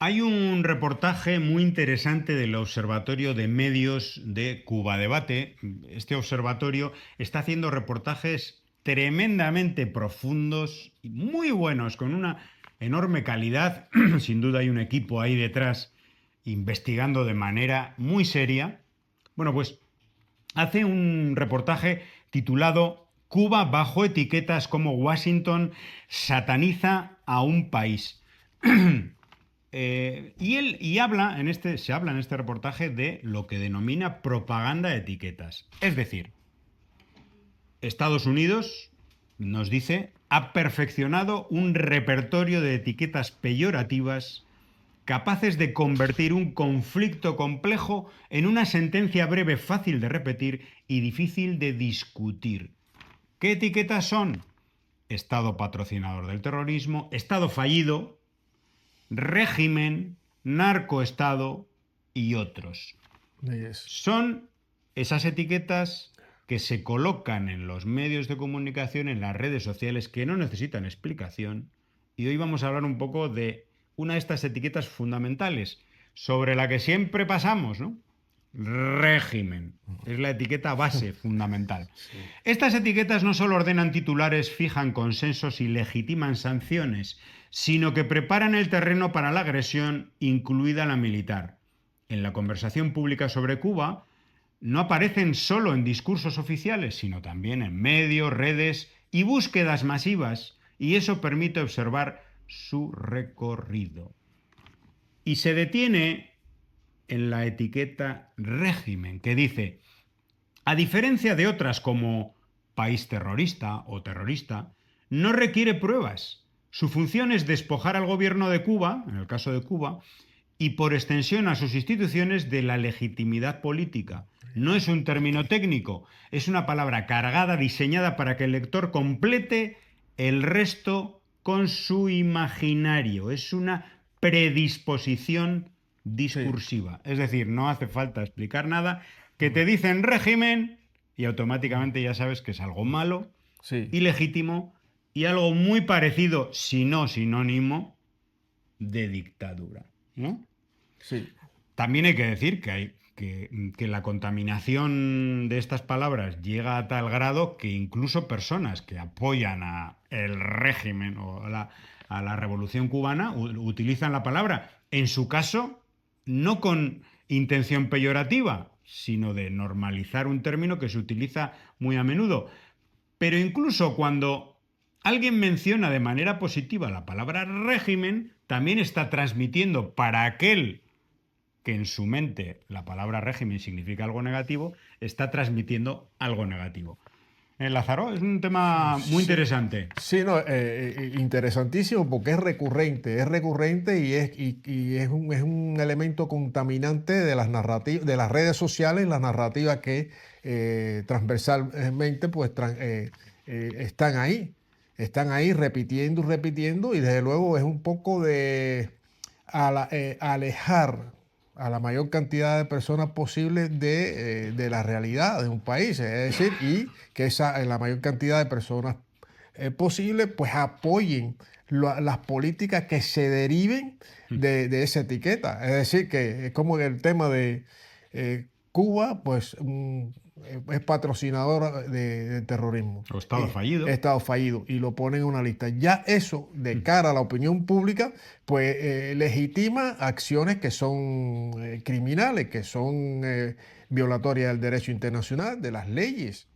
Hay un reportaje muy interesante del Observatorio de Medios de Cuba Debate. Este observatorio está haciendo reportajes tremendamente profundos y muy buenos, con una enorme calidad. Sin duda hay un equipo ahí detrás investigando de manera muy seria. Bueno, pues hace un reportaje titulado Cuba bajo etiquetas como Washington sataniza a un país. Se habla en este reportaje de lo que denomina propaganda de etiquetas. Es decir, Estados Unidos, nos dice, ha perfeccionado un repertorio de etiquetas peyorativas capaces de convertir un conflicto complejo en una sentencia breve, fácil de repetir y difícil de discutir. ¿Qué etiquetas son? Estado patrocinador del terrorismo, Estado fallido, régimen, narcoestado y otros. Yes. Son esas etiquetas que se colocan en los medios de comunicación, en las redes sociales, que no necesitan explicación. Y hoy vamos a hablar un poco de una de estas etiquetas fundamentales, sobre la que siempre pasamos, ¿no? Régimen. Es la etiqueta base fundamental. Sí. Estas etiquetas no solo ordenan titulares, fijan consensos y legitiman sanciones, sino que preparan el terreno para la agresión, incluida la militar. En la conversación pública sobre Cuba, no aparecen solo en discursos oficiales, sino también en medios, redes y búsquedas masivas, y eso permite observar su recorrido. Y se detiene en la etiqueta régimen, que dice, a diferencia de otras como país terrorista o terrorista, no requiere pruebas. Su función es despojar al gobierno de Cuba, en el caso de Cuba, y por extensión a sus instituciones de la legitimidad política. No es un término técnico, es una palabra cargada, diseñada para que el lector complete el resto con su imaginario. Es una predisposición Sí. discursiva. Es decir, no hace falta explicar nada, que te dicen régimen y Mm. automáticamente ya sabes que es algo malo, Sí. ilegítimo y algo muy parecido, si no sinónimo, de dictadura, ¿no? Sí. También hay que decir que la contaminación de estas palabras llega a tal grado que incluso personas que apoyan a el régimen o a la revolución cubana utilizan la palabra, en su caso, no con intención peyorativa, sino de normalizar un término que se utiliza muy a menudo. Pero incluso cuando alguien menciona de manera positiva la palabra régimen, también está transmitiendo para aquel que en su mente la palabra régimen significa algo negativo, está transmitiendo algo negativo. Lázaro, es un tema muy Sí, interesante. sí, no, interesantísimo porque es recurrente y es un elemento contaminante de las narrativas, de las redes sociales, las narrativas que transversalmente están ahí repitiendo y repitiendo y desde luego es un poco de alejar a la mayor cantidad de personas posible de la realidad de un país, es decir, y que la mayor cantidad de personas posible pues apoyen las políticas que se deriven de esa etiqueta. Es decir, que es como el tema de Cuba, pues es patrocinadora de terrorismo. O Estado fallido. Estado fallido y lo ponen en una lista. Ya eso, de cara a la opinión pública, pues legitima acciones que son criminales, que son violatorias del derecho internacional, de las leyes.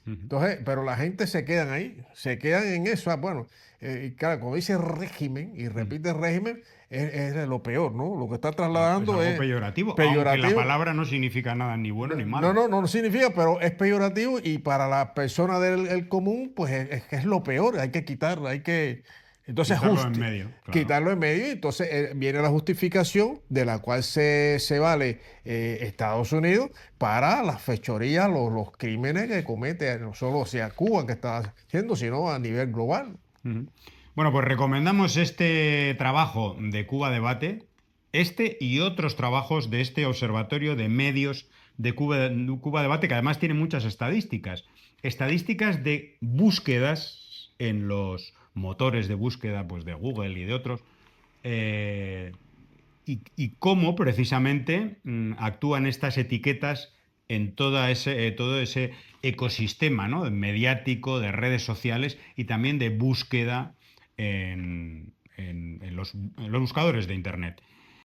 Entonces, pero la gente se quedan ahí, se quedan en eso. Bueno, y claro, cuando dice régimen y repite régimen, es lo peor, ¿no? Lo que está Es trasladando algo es peyorativo, aunque la peyorativo. palabra no significa nada ni bueno ni No, malo. no, no significa, pero es peyorativo y para la persona del el común, pues es que es lo peor, hay que quitarlo, hay que, entonces Quitarlo en medio, claro. quitarlo en medio y entonces viene la justificación de la cual se vale Estados Unidos para las fechorías, los crímenes que comete, no solo sea Cuba que está haciendo, sino a nivel global. Ujú. Bueno, pues recomendamos este trabajo de Cuba Debate, este y otros trabajos de este Observatorio de Medios de Cuba Debate, que además tiene muchas estadísticas. Estadísticas de búsquedas en los motores de búsqueda, pues de Google y de otros, eh, y cómo precisamente actúan estas etiquetas en todo ese ecosistema, ¿no? Mediático, de redes sociales y también de búsqueda en los buscadores de Internet.